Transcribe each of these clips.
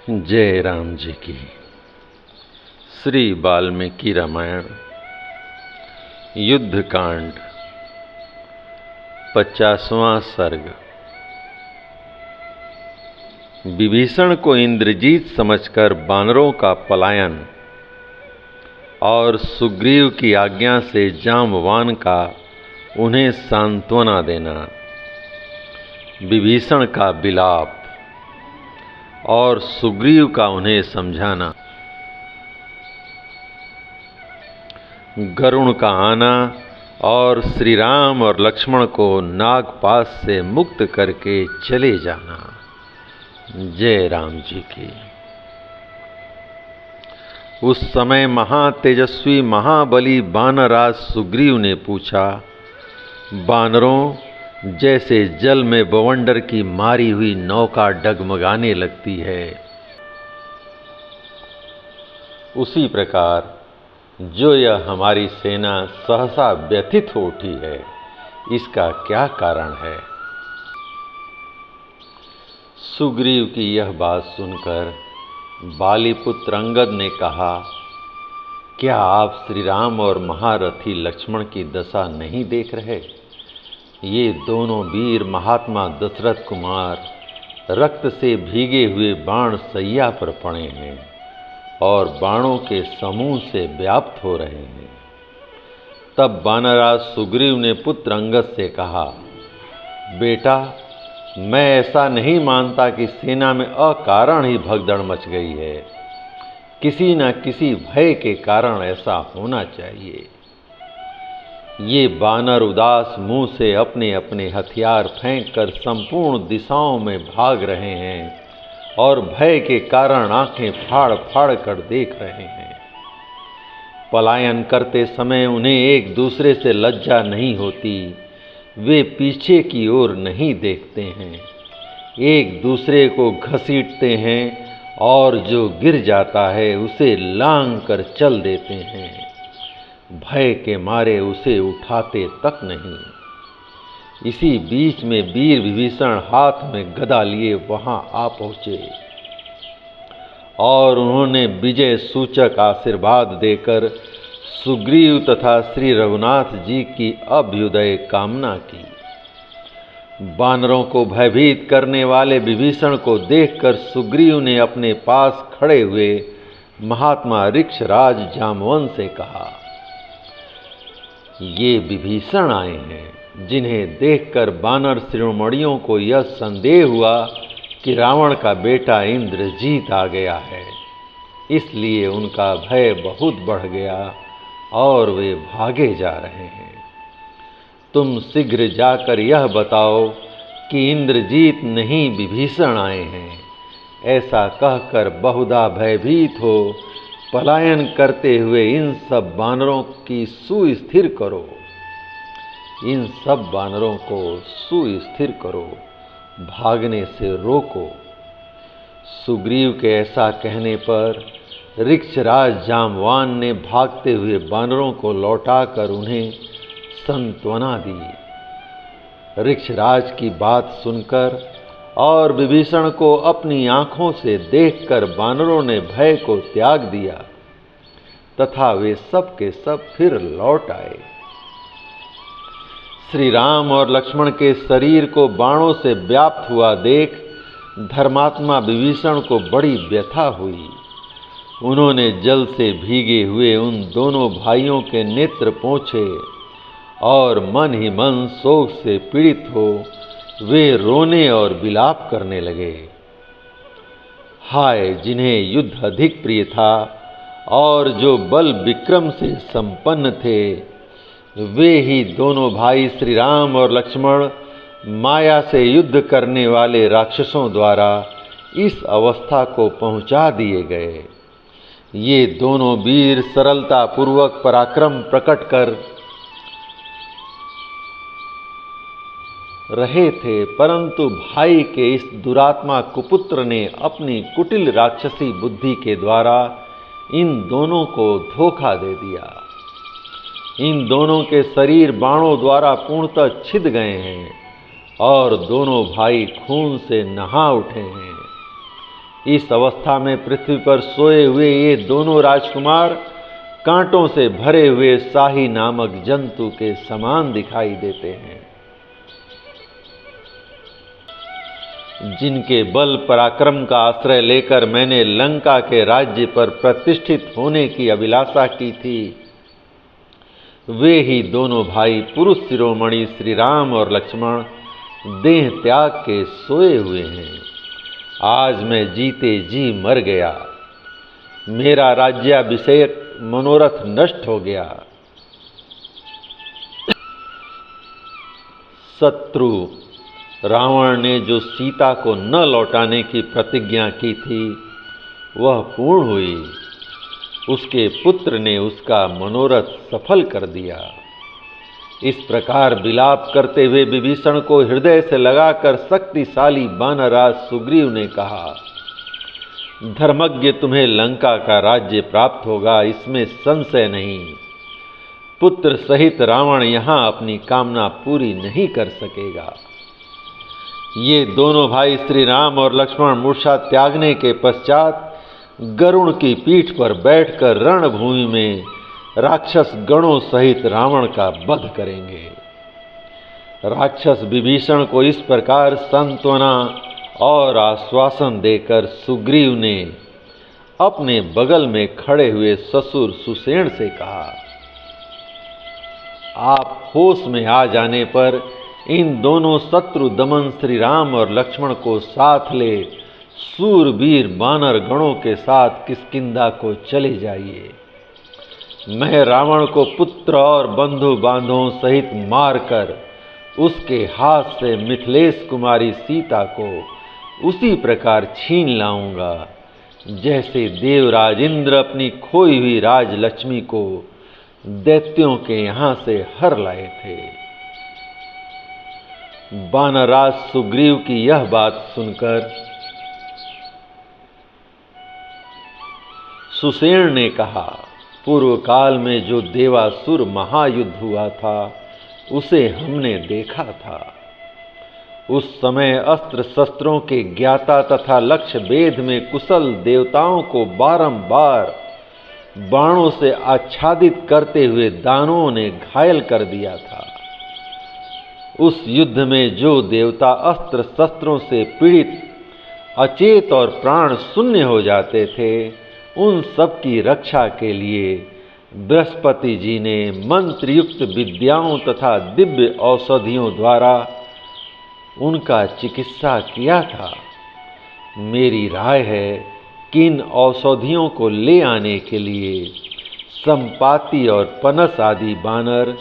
जय राम जी की। श्री वाल्मीकि रामायण युद्ध कांड 50वां सर्ग। विभीषण को इंद्रजीत समझकर बानरों का पलायन और सुग्रीव की आज्ञा से जांबवान का उन्हें सांत्वना देना। विभीषण का विलाप और सुग्रीव का उन्हें समझाना। गरुण का आना और श्री राम और लक्ष्मण को नागपाश से मुक्त करके चले जाना। जय राम जी की। उस समय महातेजस्वी महाबली बानरराज सुग्रीव ने पूछा, बानरों, जैसे जल में बवंडर की मारी हुई नौका डगमगाने लगती है, उसी प्रकार जो यह हमारी सेना सहसा व्यथित हो उठी है, इसका क्या कारण है? सुग्रीव की यह बात सुनकर बालीपुत्र अंगद ने कहा, क्या आप श्री राम और महारथी लक्ष्मण की दशा नहीं देख रहे? ये दोनों वीर महात्मा दशरथ कुमार रक्त से भीगे हुए बाण सैया पर पड़े हैं और बाणों के समूह से व्याप्त हो रहे हैं। तब बानरराज सुग्रीव ने पुत्र अंगद से कहा, बेटा, मैं ऐसा नहीं मानता कि सेना में अकारण ही भगदड़ मच गई है। किसी न किसी भय के कारण ऐसा होना चाहिए। ये बानर उदास मुंह से अपने अपने हथियार फेंककर संपूर्ण दिशाओं में भाग रहे हैं और भय के कारण आंखें फाड़ फाड़ कर देख रहे हैं। पलायन करते समय उन्हें एक दूसरे से लज्जा नहीं होती। वे पीछे की ओर नहीं देखते हैं, एक दूसरे को घसीटते हैं और जो गिर जाता है उसे लांग कर चल देते हैं। भय के मारे उसे उठाते तक नहीं। इसी बीच में वीर विभीषण हाथ में गदा लिए वहां आ पहुंचे और उन्होंने विजय सूचक आशीर्वाद देकर सुग्रीव तथा श्री रघुनाथ जी की अभ्युदय कामना की। बानरों को भयभीत करने वाले विभीषण को देखकर सुग्रीव ने अपने पास खड़े हुए महात्मा ऋक्षराज जाम्बवन से कहा, ये विभीषण आए हैं, जिन्हें देखकर बानर शिरोमणियों को यह संदेह हुआ कि रावण का बेटा इंद्रजीत आ गया है। इसलिए उनका भय बहुत बढ़ गया और वे भागे जा रहे हैं। तुम शीघ्र जाकर यह बताओ कि इंद्रजीत नहीं विभीषण आए हैं। ऐसा कहकर बहुधा भयभीत हो पलायन करते हुए इन सब बानरों की सुस्थिर करो। इन सब बानरों को सुस्थिर करो, भागने से रोको। सुग्रीव के ऐसा कहने पर ऋक्षराज जाम्बवान ने भागते हुए बानरों को लौटाकर उन्हें सांत्वना दी। ऋक्षराज की बात सुनकर और विभीषण को अपनी आंखों से देखकर बानरों ने भय को त्याग दिया तथा वे सब के सब फिर लौट आए। श्री राम और लक्ष्मण के शरीर को बाणों से व्याप्त हुआ देख धर्मात्मा विभीषण को बड़ी व्यथा हुई। उन्होंने जल से भीगे हुए उन दोनों भाइयों के नेत्र पोंछे और मन ही मन शोक से पीड़ित हो वे रोने और विलाप करने लगे। हाय, जिन्हें युद्ध अधिक प्रिय था और जो बल विक्रम से संपन्न थे, वे ही दोनों भाई श्री राम और लक्ष्मण माया से युद्ध करने वाले राक्षसों द्वारा इस अवस्था को पहुंचा दिए गए। ये दोनों वीर सरलता पूर्वक पराक्रम प्रकट कर रहे थे, परंतु भाई के इस दुरात्मा कुपुत्र ने अपनी कुटिल राक्षसी बुद्धि के द्वारा इन दोनों को धोखा दे दिया। इन दोनों के शरीर बाणों द्वारा पूर्णतः छिद गए हैं और दोनों भाई खून से नहा उठे हैं। इस अवस्था में पृथ्वी पर सोए हुए ये दोनों राजकुमार कांटों से भरे हुए शाही नामक जंतु के समान दिखाई देते हैं, जिनके बल पराक्रम का आश्रय लेकर मैंने लंका के राज्य पर प्रतिष्ठित होने की अभिलाषा की थी। वे ही दोनों भाई पुरुष शिरोमणि श्री राम और लक्ष्मण देह त्याग के सोए हुए हैं। आज मैं जीते जी मर गया, मेरा राज्याभिषेक मनोरथ नष्ट हो गया। शत्रु रावण ने जो सीता को न लौटाने की प्रतिज्ञा की थी वह पूर्ण हुई। उसके पुत्र ने उसका मनोरथ सफल कर दिया। इस प्रकार विलाप करते हुए विभीषण को हृदय से लगाकर शक्तिशाली वानरराज सुग्रीव ने कहा, धर्मज्ञ तुम्हें लंका का राज्य प्राप्त होगा, इसमें संशय नहीं। पुत्र सहित रावण यहाँ अपनी कामना पूरी नहीं कर सकेगा। ये दोनों भाई श्री राम और लक्ष्मण मूर्छा त्यागने के पश्चात गरुड़ की पीठ पर बैठकर रणभूमि में राक्षस गणों सहित रावण का वध करेंगे। राक्षस विभीषण को इस प्रकार सांत्वना और आश्वासन देकर सुग्रीव ने अपने बगल में खड़े हुए ससुर सुसेन से कहा, आप होश में आ जाने पर इन दोनों शत्रु दमन श्री राम और लक्ष्मण को साथ ले सूरवीर वानर गणों के साथ किष्किंधा को चले जाइए। मैं रावण को पुत्र और बंधु बांधवों सहित मारकर उसके हाथ से मिथिलेश कुमारी सीता को उसी प्रकार छीन लाऊंगा जैसे देवराज इंद्र अपनी खोई हुई राजलक्ष्मी को दैत्यों के यहाँ से हर लाए थे। वानरराज सुग्रीव की यह बात सुनकर सुसेन ने कहा, पूर्व काल में जो देवासुर महायुद्ध हुआ था उसे हमने देखा था। उस समय अस्त्र शस्त्रों के ज्ञाता तथा लक्ष्य भेद में कुशल देवताओं को बारंबार बाणों से आच्छादित करते हुए दानवों ने घायल कर दिया था। उस युद्ध में जो देवता अस्त्र शस्त्रों से पीड़ित अचेत और प्राण शून्य हो जाते थे, उन सब की रक्षा के लिए बृहस्पति जी ने मंत्रयुक्त विद्याओं तथा दिव्य औषधियों द्वारा उनका चिकित्सा किया था। मेरी राय है कि इन औषधियों को ले आने के लिए संपाति और पनस आदि बानर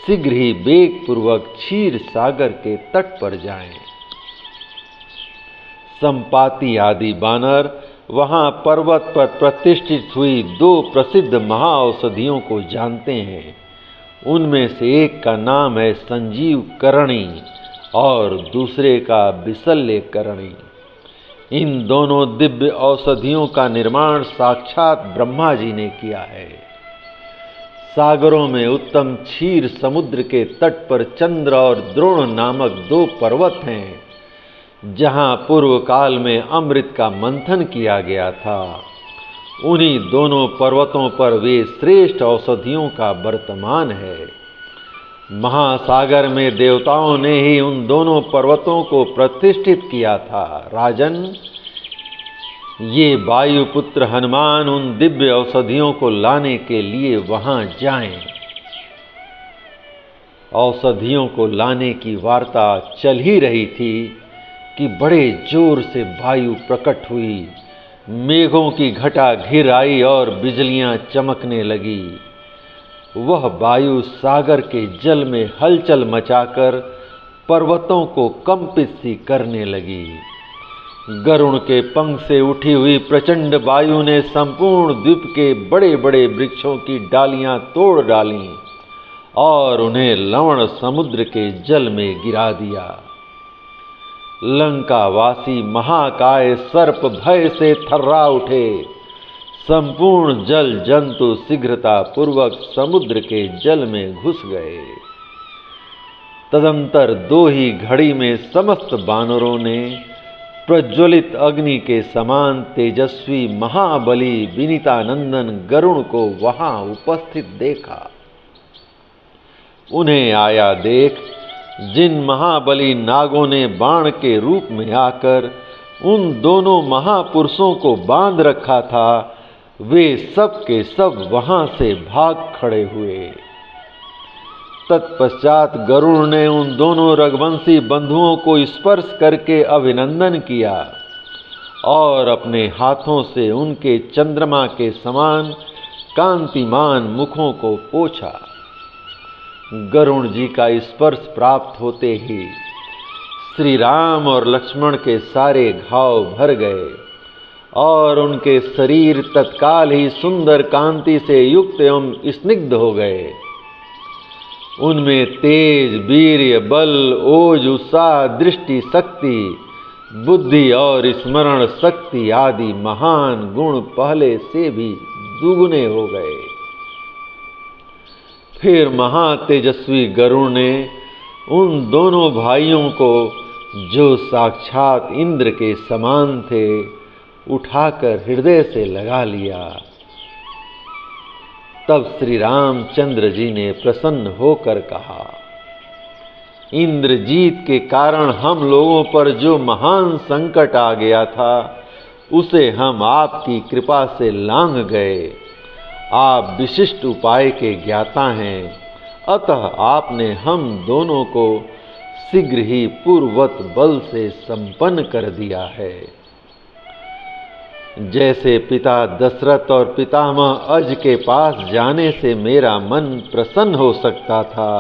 शीघ्र ही वेग पूर्वक क्षीर सागर के तट पर जाएं। संपाति आदि बानर वहां पर्वत पर प्रतिष्ठित हुई दो प्रसिद्ध महाऔषधियों को जानते हैं। उनमें से एक का नाम है संजीव करणी और दूसरे का विशल्य करणी। इन दोनों दिव्य औषधियों का निर्माण साक्षात ब्रह्मा जी ने किया है। सागरों में उत्तम क्षीर समुद्र के तट पर चंद्र और द्रोण नामक दो पर्वत हैं, जहां पूर्व काल में अमृत का मंथन किया गया था। उन्हीं दोनों पर्वतों पर वे श्रेष्ठ औषधियों का वर्तमान है। महासागर में देवताओं ने ही उन दोनों पर्वतों को प्रतिष्ठित किया था। राजन, ये वायुपुत्र हनुमान उन दिव्य औषधियों को लाने के लिए वहां जाएं। औषधियों को लाने की वार्ता चल ही रही थी कि बड़े जोर से वायु प्रकट हुई, मेघों की घटा घिर आई और बिजलियां चमकने लगी। वह वायु सागर के जल में हलचल मचाकर पर्वतों को कंपित सी करने लगी। गरुड़ के पंख से उठी हुई प्रचंड वायु ने संपूर्ण द्वीप के बड़े बड़े वृक्षों की डालियां तोड़ डालीं और उन्हें लवण समुद्र के जल में गिरा दिया। लंकावासी महाकाय सर्प भय से थर्रा उठे। संपूर्ण जल जंतु शीघ्रता पूर्वक समुद्र के जल में घुस गए। तदंतर दो ही घड़ी में समस्त बानरों ने प्रज्वलित अग्नि के समान तेजस्वी महाबली विनीतानंदन गरुण को वहां उपस्थित देखा। उन्हें आया देख जिन महाबली नागों ने बाण के रूप में आकर उन दोनों महापुरुषों को बांध रखा था, वे सब के सब वहां से भाग खड़े हुए। तत्पश्चात गरुड़ ने उन दोनों रघुवंशी बंधुओं को स्पर्श करके अभिनंदन किया और अपने हाथों से उनके चंद्रमा के समान कांतिमान मुखों को पोंछा। गरुड़ जी का स्पर्श प्राप्त होते ही श्री राम और लक्ष्मण के सारे घाव भर गए और उनके शरीर तत्काल ही सुंदर कांति से युक्त एवं स्निग्ध हो गए। उनमें तेज, वीर्य, बल, ओज, उत्साह, दृष्टि शक्ति, बुद्धि और स्मरण शक्ति आदि महान गुण पहले से भी दुगुने हो गए। फिर महातेजस्वी गरुड़ ने उन दोनों भाइयों को, जो साक्षात इंद्र के समान थे, उठाकर हृदय से लगा लिया। तब श्री रामचंद्र जी ने प्रसन्न होकर कहा, इंद्रजीत के कारण हम लोगों पर जो महान संकट आ गया था, उसे हम आपकी कृपा से लांघ गए। आप विशिष्ट उपाय के ज्ञाता हैं, अतः आपने हम दोनों को शीघ्र ही पूर्ववत बल से संपन्न कर दिया है। जैसे पिता दशरथ और पितामह अज के पास जाने से मेरा मन प्रसन्न हो सकता था,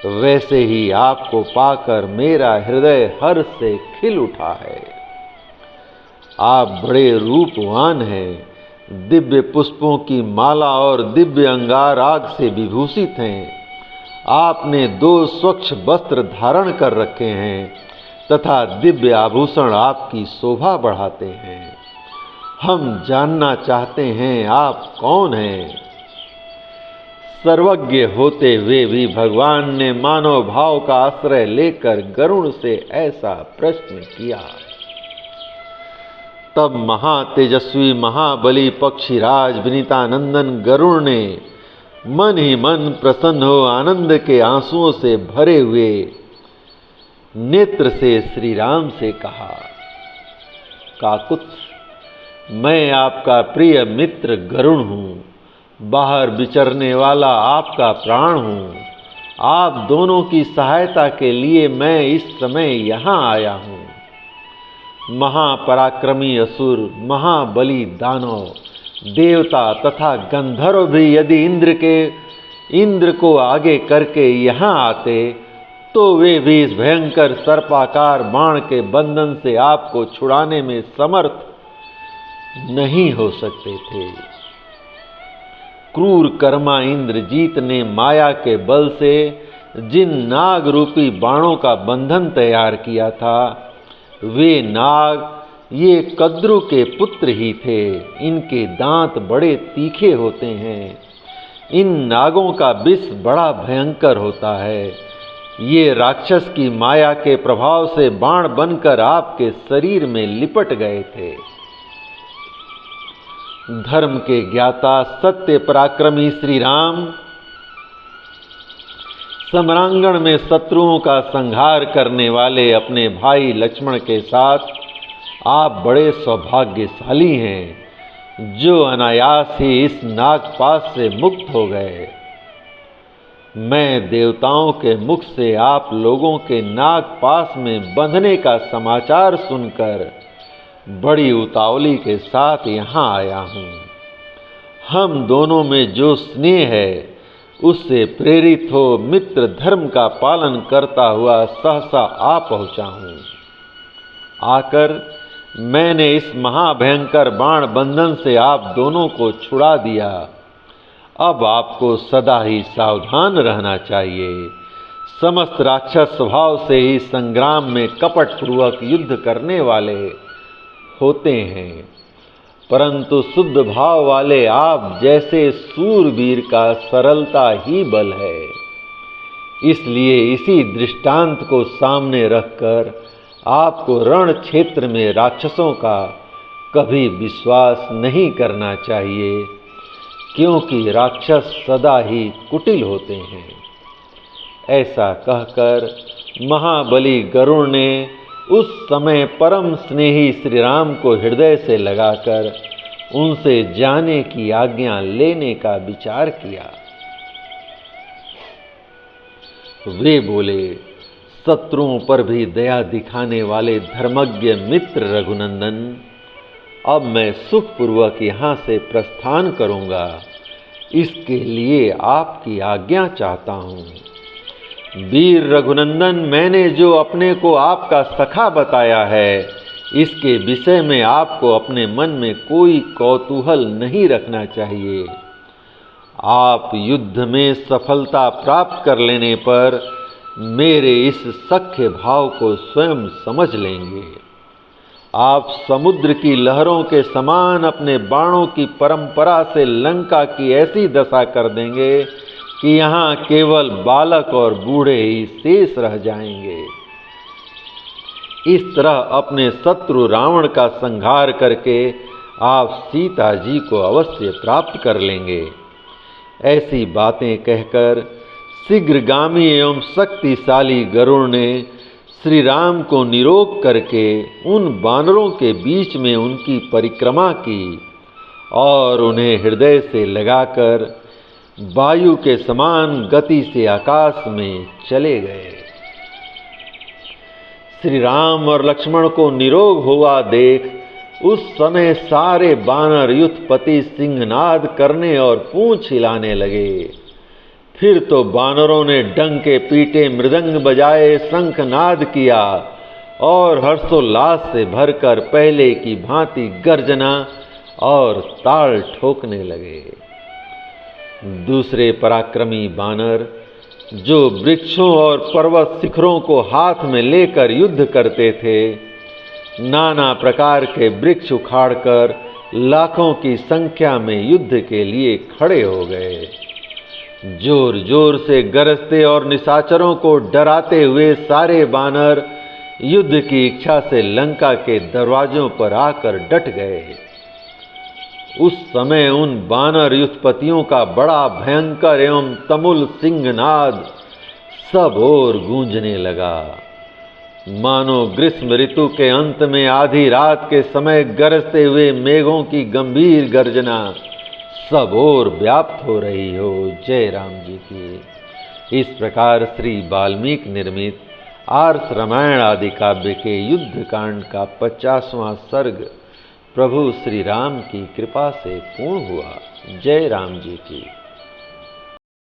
वैसे ही आपको पाकर मेरा हृदय हर्ष से खिल उठा है। आप बड़े रूपवान हैं, दिव्य पुष्पों की माला और दिव्य अंगार आग से विभूषित हैं। आपने 2 स्वच्छ वस्त्र धारण कर रखे हैं तथा दिव्य आभूषण आपकी शोभा बढ़ाते हैं। हम जानना चाहते हैं आप कौन हैं? सर्वज्ञ होते हुए भी भगवान ने मानव भाव का आश्रय लेकर गरुड़ से ऐसा प्रश्न किया। तब महातेजस्वी महाबली पक्षीराज विनीतानंदन गरुड़ ने मन ही मन प्रसन्न हो आनंद के आंसुओं से भरे हुए नेत्र से श्री राम से कहा, काकुत्स, मैं आपका प्रिय मित्र गरुड़ हूँ, बाहर विचरने वाला आपका प्राण हूँ। आप दोनों की सहायता के लिए मैं इस समय यहाँ आया हूँ। महापराक्रमी असुर, महाबली दानव, देवता तथा गंधर्व भी यदि इंद्र को आगे करके यहाँ आते, तो वे भी इस भयंकर सर्पाकार बाण के बंधन से आपको छुड़ाने में समर्थ नहीं हो सकते थे। क्रूर कर्मा इंद्रजीत ने माया के बल से जिन नाग रूपी बाणों का बंधन तैयार किया था, वे नाग ये कद्रु के पुत्र ही थे। इनके दांत बड़े तीखे होते हैं। इन नागों का विष बड़ा भयंकर होता है। ये राक्षस की माया के प्रभाव से बाण बनकर आपके शरीर में लिपट गए थे। धर्म के ज्ञाता सत्य पराक्रमी श्री राम सम्रांगण में शत्रुओं का संहार करने वाले अपने भाई लक्ष्मण के साथ आप बड़े सौभाग्यशाली हैं, जो अनायास ही इस नागपाश से मुक्त हो गए। मैं देवताओं के मुख से आप लोगों के नागपाश में बंधने का समाचार सुनकर बड़ी उतावली के साथ यहाँ आया हूँ। हम दोनों में जो स्नेह है, उससे प्रेरित हो मित्र धर्म का पालन करता हुआ सहसा आ पहुँचा हूँ। आकर मैंने इस महाभयंकर बाण बंधन से आप दोनों को छुड़ा दिया। अब आपको सदा ही सावधान रहना चाहिए। समस्त राक्षस स्वभाव से ही संग्राम में कपटपूर्वक युद्ध करने वाले होते हैं, परंतु शुद्ध भाव वाले आप जैसे सूरवीर का सरलता ही बल है। इसलिए इसी दृष्टांत को सामने रखकर आपको रण क्षेत्र में राक्षसों का कभी विश्वास नहीं करना चाहिए, क्योंकि राक्षस सदा ही कुटिल होते हैं। ऐसा कहकर महाबली गरुड़ ने उस समय परम स्नेही श्री राम को हृदय से लगाकर उनसे जाने की आज्ञा लेने का विचार किया। वे बोले, शत्रुओं पर भी दया दिखाने वाले धर्मज्ञ मित्र रघुनंदन, अब मैं सुखपूर्वक यहाँ से प्रस्थान करूँगा, इसके लिए आपकी आज्ञा चाहता हूँ। वीर रघुनंदन, मैंने जो अपने को आपका सखा बताया है, इसके विषय में आपको अपने मन में कोई कौतूहल नहीं रखना चाहिए। आप युद्ध में सफलता प्राप्त कर लेने पर मेरे इस सख्य भाव को स्वयं समझ लेंगे। आप समुद्र की लहरों के समान अपने बाणों की परंपरा से लंका की ऐसी दशा कर देंगे कि यहाँ केवल बालक और बूढ़े ही शेष रह जाएंगे। इस तरह अपने शत्रु रावण का संहार करके आप सीता जी को अवश्य प्राप्त कर लेंगे। ऐसी बातें कहकर शीघ्रगामी एवं शक्तिशाली गरुड़ ने श्री राम को निरोग करके उन वानरों के बीच में उनकी परिक्रमा की और उन्हें हृदय से लगाकर वायु के समान गति से आकाश में चले गए। श्री राम और लक्ष्मण को निरोग हुआ देख उस समय सारे बानर युद्धपति सिंहनाद करने और पूंछ हिलाने लगे। फिर तो बानरों ने डंके पीटे, मृदंग बजाए, शंखनाद किया और हर्षोल्लास से भरकर पहले की भांति गर्जना और ताल ठोकने लगे। दूसरे पराक्रमी बानर, जो वृक्षों और पर्वत शिखरों को हाथ में लेकर युद्ध करते थे, नाना प्रकार के वृक्ष उखाड़कर लाखों की संख्या में युद्ध के लिए खड़े हो गए। जोर जोर से गरजते और निशाचरों को डराते हुए सारे बानर युद्ध की इच्छा से लंका के दरवाजों पर आकर डट गए। उस समय उन बानर युद्धपतियों का बड़ा भयंकर एवं तमुल सिंहनाद सब ओर गूंजने लगा, मानो ग्रीष्म ऋतु के अंत में आधी रात के समय गरजते हुए मेघों की गंभीर गर्जना सब ओर व्याप्त हो रही हो। जय राम जी की। इस प्रकार श्री वाल्मीकि निर्मित आर्ष रामायण आदि काव्य के युद्ध कांड का 50वां सर्ग प्रभु श्री राम की कृपा से पूर्ण हुआ। जय राम जी की।